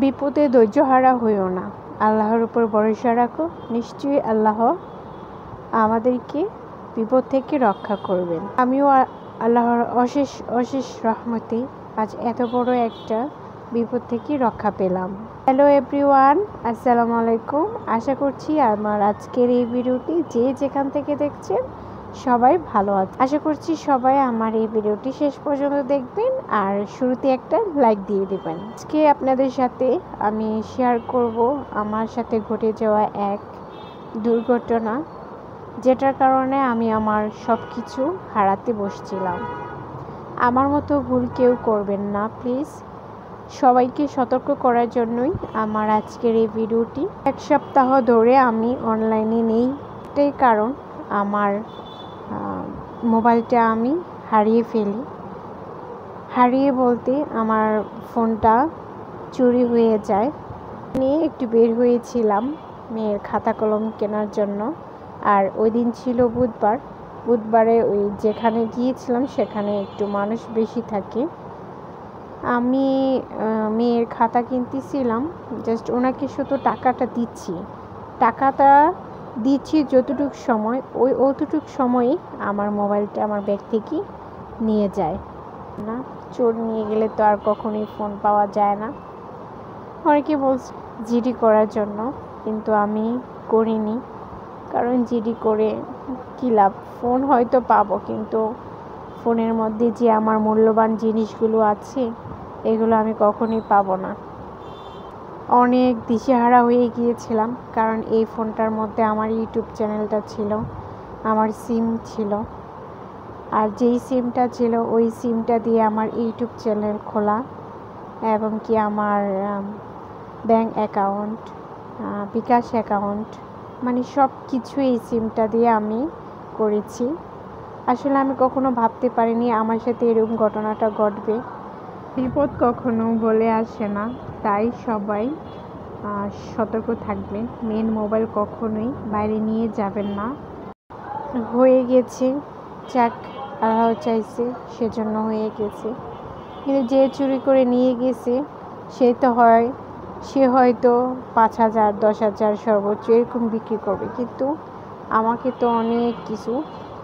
বিপদে ধৈর্যহারা হইও না, আল্লাহর উপর ভরসা রাখো। নিশ্চয়ই আল্লাহ আমাদেরকে বিপদ থেকে রক্ষা করবেন। আমিও আল্লাহর অশেষ অশেষ রহমতে আজ এত বড় একটা বিপদ থেকে রক্ষা পেলাম। হ্যালো এভরিওয়ান, আসসালামু আলাইকুম। আশা করছি আমার আজকের এই ভিডিওটি যে যেখান থেকে দেখছেন সবাই ভালো আছে। আশা করছি সবাই আমার এই ভিডিওটি শেষ পর্যন্ত দেখবেন আর শুরুতে একটা লাইক দিয়ে দেবেন। আজকে আপনাদের সাথে আমি শেয়ার করব আমার সাথে ঘটে যাওয়া এক দুর্ঘটনা, যেটার কারণে আমি আমার সব কিছু হারাতে বসছিলাম। আমার মতো ভুল কেউ করবেন না প্লিজ। সবাইকে সতর্ক করার জন্যই আমার আজকের এই ভিডিওটি। এক সপ্তাহ ধরে আমি অনলাইনে নেই, এটাই কারণ আমার মোবাইলটা আমি হারিয়ে ফেলি। হারিয়ে বলতে আমার ফোনটা চুরি হয়ে যায়। নিয়ে একটু বের হয়েছিলাম মেয়ের খাতা কলম কেনার জন্য, আর ওই দিন ছিল বুধবারে ওই যেখানে গিয়েছিলাম সেখানে একটু মানুষ বেশি থাকে। আমি মেয়ের খাতা কিনতেছিলাম, জাস্ট ওনাকে শুধু টাকাটা দিচ্ছি যতটুকু সময়, অতটুকু সময়ে আমার মোবাইলটা আমার ব্যাগ থেকে নিয়ে যায় না। চোর নিয়ে গেলে তো আর কখনোই ফোন পাওয়া যায় না। অনেকে বলছে জিডি করার জন্য, কিন্তু আমি করিনি, কারণ জিডি করে কী লাভ? ফোন হয়তো পাবো, কিন্তু ফোনের মধ্যে যে আমার মূল্যবান জিনিসগুলো আছে এগুলো আমি কখনোই পাবো না। অনেক দিশেহারা হয়ে গিয়েছিলাম, কারণ এই ফোনটার মধ্যে আমার ইউটিউব চ্যানেলটা ছিল, আমার সিম ছিল, আর যেই সিমটা ছিল ওই সিমটা দিয়ে আমার ইউটিউব চ্যানেল খোলা, এবং কি আমার ব্যাংক অ্যাকাউন্ট, বিকাশ অ্যাকাউন্ট, মানে সব কিছু এই সিমটা দিয়ে আমি করেছি। আসলে আমি কখনো ভাবতে পারিনি আমার সাথে এরকম ঘটনাটা ঘটবে। বিপদ কখনো বলে আসে না, তাই সবাই সতর্ক থাকবে। মেন মোবাইল কখনোই বাইরে নিয়ে যাবেন না। হয়ে গেছে, যাক, আল্লাহ চাইছে সেজন্য হয়ে গেছে। কিন্তু যে চুরি করে নিয়ে গেছে সে হয়তো 5,000 10,000 সর্বোচ্চ এরকম বিক্রি করবে, কিন্তু আমাকে তো অনেক কিছু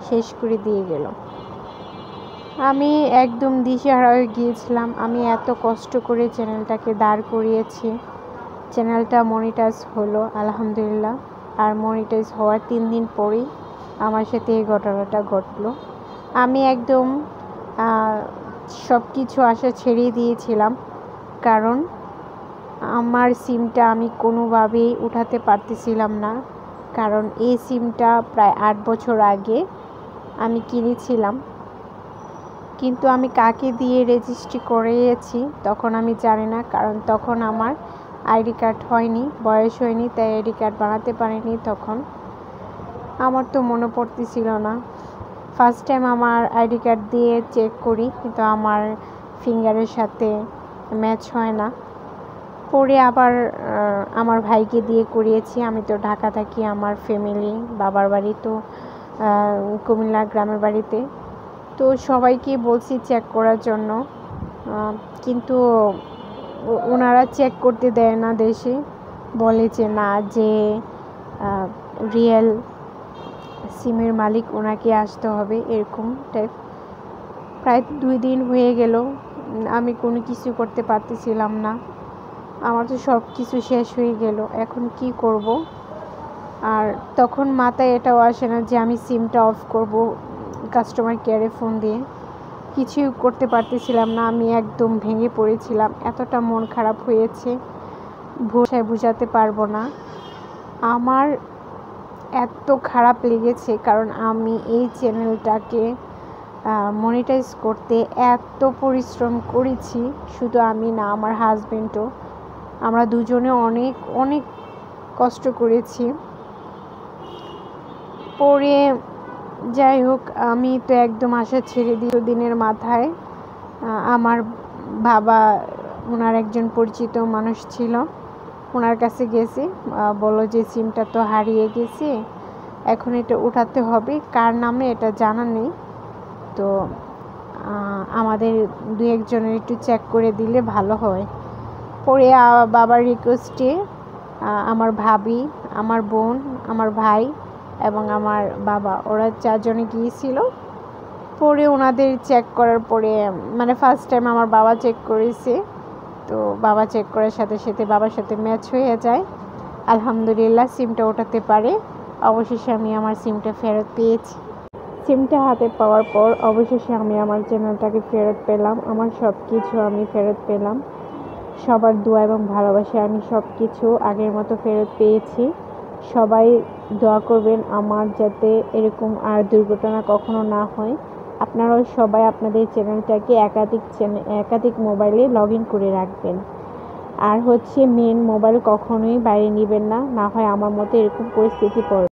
শেষ করে দিয়ে গেল। আমি একদম দিশেহারা হয়ে গিয়েছিলাম। আমি এত কষ্ট করে চ্যানেলটাকে দাঁড় করিয়েছি, চ্যানেলটা মনিটাইজ হলো আলহামদুলিল্লাহ, আর মনিটাইজ হওয়ার 3 দিন পরেই আমার সাথে এই ঘটনাটা ঘটলো। আমি একদম সব কিছু আশা ছেড়ে দিয়েছিলাম, কারণ আমার সিমটা আমি কোনোভাবেই উঠাতে পারতেছিলাম না, কারণ এই সিমটা প্রায় 8 বছর আগে আমি কিনেছিলাম, কিন্তু আমি কাকে দিয়ে রেজিস্ট্রি করিয়েছি তখন আমি জানি না, কারণ তখন আমার আইডি কার্ড হয়নি, বয়স হয়নি, তাই আইডি কার্ড বানাতে পারিনি। তখন আমার তো মনে পড়তেছিল না। ফার্স্ট টাইম আমার আইডি কার্ড দিয়ে চেক করি, কিন্তু আমার ফিঙ্গারের সাথে ম্যাচ হয় না। পরে আবার আমার ভাইকে দিয়ে করিয়েছি। আমি তো ঢাকা থাকি, আমার ফ্যামিলি বাবার বাড়ি তো কুমিল্লা গ্রামের বাড়িতে, তো সবাইকে বলছি চেক করার জন্য, কিন্তু ওনারা চেক করতে দেয় না দেশে, বলে যে না, যে রিয়েল সিমের মালিক ওনাকে আসতে হবে, এরকম টাইপ। প্রায় 2 দিন হয়ে গেল, আমি কোনো কিছু করতে পারতেছিলাম না। আমার তো সব কিছু শেষ হয়ে গেল, এখন কি করব? আর তখন মাথায় এটাও আসে না যে আমি সিমটা অফ করব কাস্টমার কেয়ারে ফোন দিয়ে। কিছুই করতে পারতেছিলাম না, আমি একদম ভেঙে পড়েছিলাম। এতটা মন খারাপ হয়েছে ভাষায় বোঝাতে পারবো না। আমার এত খারাপ লেগেছে, কারণ আমি এই চ্যানেলটাকে মনিটাইজ করতে এত পরিশ্রম করেছি, শুধু আমি না, আমার হাজবেন্ডও, আমরা দুজনে অনেক অনেক কষ্ট করেছি। পরে যাই হোক, আমি তো একদম আশা ছেড়ে দিয়ে দিনের মাথায় আমার বাবা, ওনার একজন পরিচিত মানুষ ছিল, ওনার কাছে গেছি, বললো যে সিমটা তো হারিয়ে গেছে, এখন এটা উঠাতে হবে, কার নামে এটা জানা নেই, তো আমাদের 2-1 জনের একটু চেক করে দিলে ভালো হয়। পরে বাবার রিকোয়েস্টে আমার ভাবি, আমার বোন, আমার ভাই এবং আমার বাবা ওরা 4 জনে গিয়েছিল। পরে ওনাদের চেক করার পরে মানে ফার্স্ট টাইম আমার বাবা চেক করেছে, তো বাবা চেক করার সাথে সাথে বাবার সাথে ম্যাচ হয়ে যায়। আলহামদুলিল্লাহ সিমটা ওঠাতে পারে। অবশেষে আমি আমার সিমটা ফেরত পেয়েছি। সিমটা হাতে পাওয়ার পর অবশেষে আমি আমার চ্যানেলটাকে ফেরত পেলাম। আমার সব কিছু আমি ফেরত পেলাম। সবার দোয়া এবং ভালোবাসায় আমি সব কিছু আগের মতো ফেরত পেয়েছি। সবাই দোয়া করবেন আমার যাতে এরকম আর দুর্ঘটনা কখনো না হয়। আপনারাও সবাই আপনাদের চ্যানেলটাকে একাধিক মোবাইলে লগ ইন করে রাখবেন। আর হচ্ছে মেন মোবাইল কখনোই বাইরে নেবেন না, না হয় আমার মতো এরকম পরিস্থিতি পড়বে।